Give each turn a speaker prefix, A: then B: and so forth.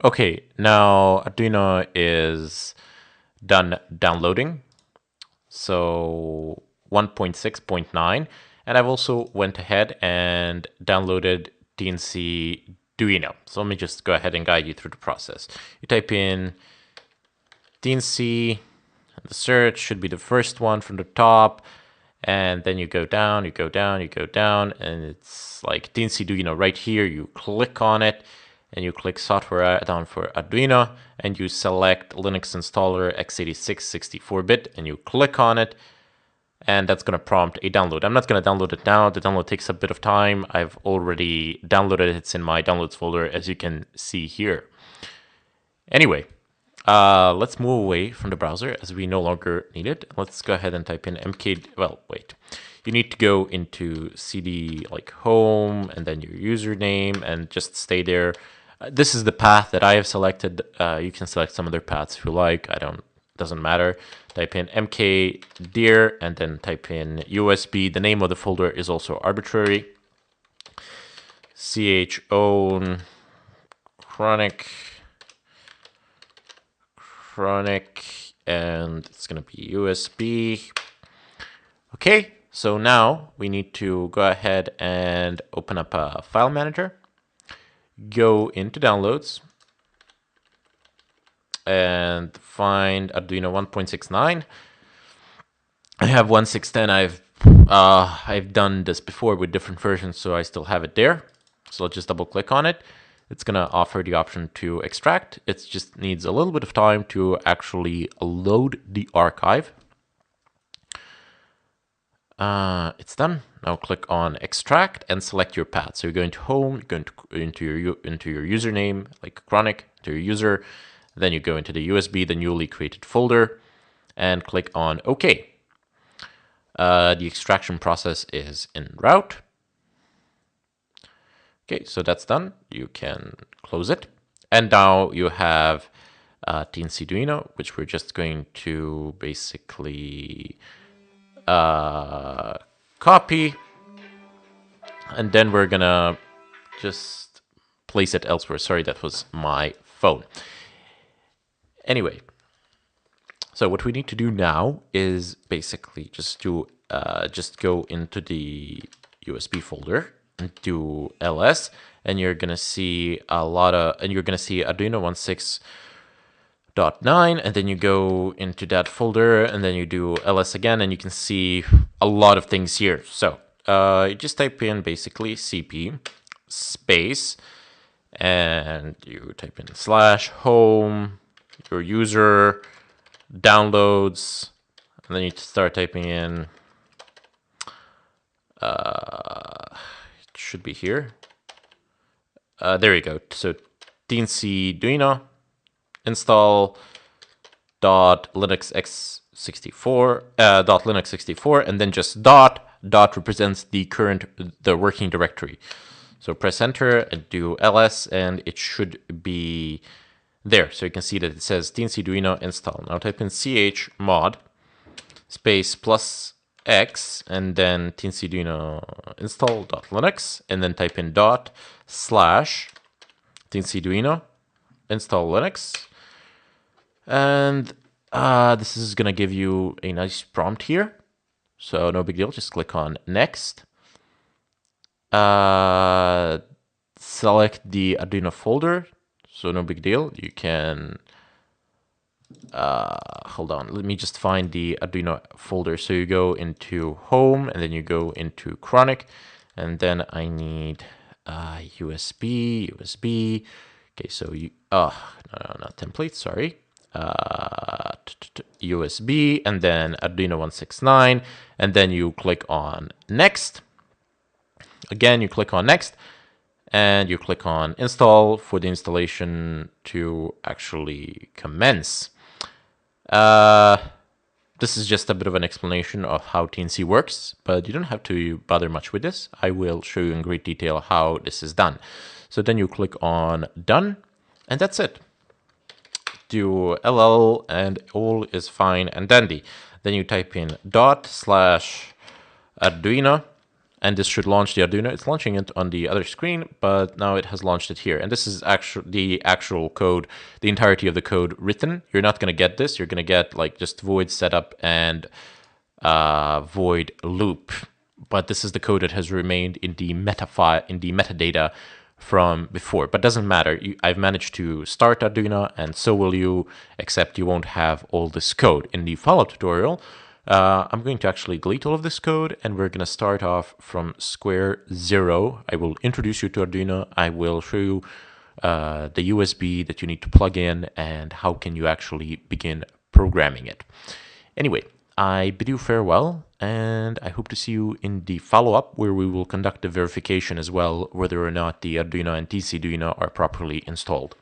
A: Okay, now Arduino is done downloading. So 1.6.9, and I've also went ahead and downloaded DNC Duino. So let me just go ahead and guide you through the process. You type in DNC, the search should be the first one from the top, and then you go down, you go down, you go down, and it's like DNC Duino right here. You click on it, and you click software add-on for Arduino, and you select Linux installer x86 64-bit, and you click on it, and that's going to prompt a download. I'm not going to download it now. The download takes a bit of time. I've already downloaded it. It's in my downloads folder, as you can see here. Anyway, let's move away from the browser as we no longer need it. Let's go ahead and type in mk. Well, wait. You need to go into cd like home and then your username and just stay there. This is the path that I have selected. You can select some other paths if you like. Doesn't matter. Type in mkdir and then type in USB. The name of the folder is also arbitrary. Chown chronic, and it's going to be USB. Okay, so now we need to go ahead and open up a file manager. Go into downloads and find Arduino 1.69. I have 1.6.10. I've done this before with different versions, so I still have it there. So I'll just double click on it. It's gonna offer the option to extract. It just needs a little bit of time to actually load the archive. It's done. Now click on extract and select your path. So you're going to home, you're going into your username, like chronic, to your user. Then you go into the USB, the newly created folder, and click on OK. The extraction process is en route. Okay, so that's done. You can close it. And now you have DNC Duino, which we're just going to basically copy. And then we're gonna just place it elsewhere. Sorry, that was my phone. Anyway, so what we need to do now is basically just go into the USB folder and do ls, and you're gonna see Arduino 1.6.9, and then you go into that folder and then you do ls again, and you can see a lot of things here. So you just type in basically cp space, and you type in /home, your user, downloads, and then you start typing in, it should be here. There you go. So DNC Duino install .linux x64 .linux 64, and then just dot represents the working directory. So press enter and do ls, and it should be there. So you can see that it says DNC Duino install. Now type in chmod space +x and then DNC Duino install.linux, and then type in ./DNC Duino install Linux. And this is going to give you a nice prompt here. So no big deal. Just click on next. Select the Arduino folder. So no big deal. You can, hold on. Let me just find the Arduino folder. So you go into home and then you go into chronic. And then I need USB. Okay, so you, no, not template, sorry. USB, and then Arduino 1.6.9, and then you click on next. Again, you click on next, and you click on install for the installation to actually commence. This is just a bit of an explanation of how DNC works, but you don't have to bother much with this. I will show you in great detail how this is done. So then you click on done, and that's it. Do ll, and all is fine and dandy. Then you type in ./Arduino, and this should launch the Arduino. It's launching it on the other screen, but now it has launched it here. And this is the actual code, the entirety of the code written. You're not going to get this. You're going to get like just void setup and void loop. But this is the code that has remained in the metadata from before. But doesn't matter. I've managed to start Arduino, and so will you, except you won't have all this code. In the follow-up tutorial, I'm going to actually delete all of this code, and we're going to start off from square zero. I will introduce you to Arduino. I will show you the USB that you need to plug in and how can you actually begin programming it. Anyway, I bid you farewell, and I hope to see you in the follow-up, where we will conduct a verification as well, whether or not the Arduino and TCDuino are properly installed.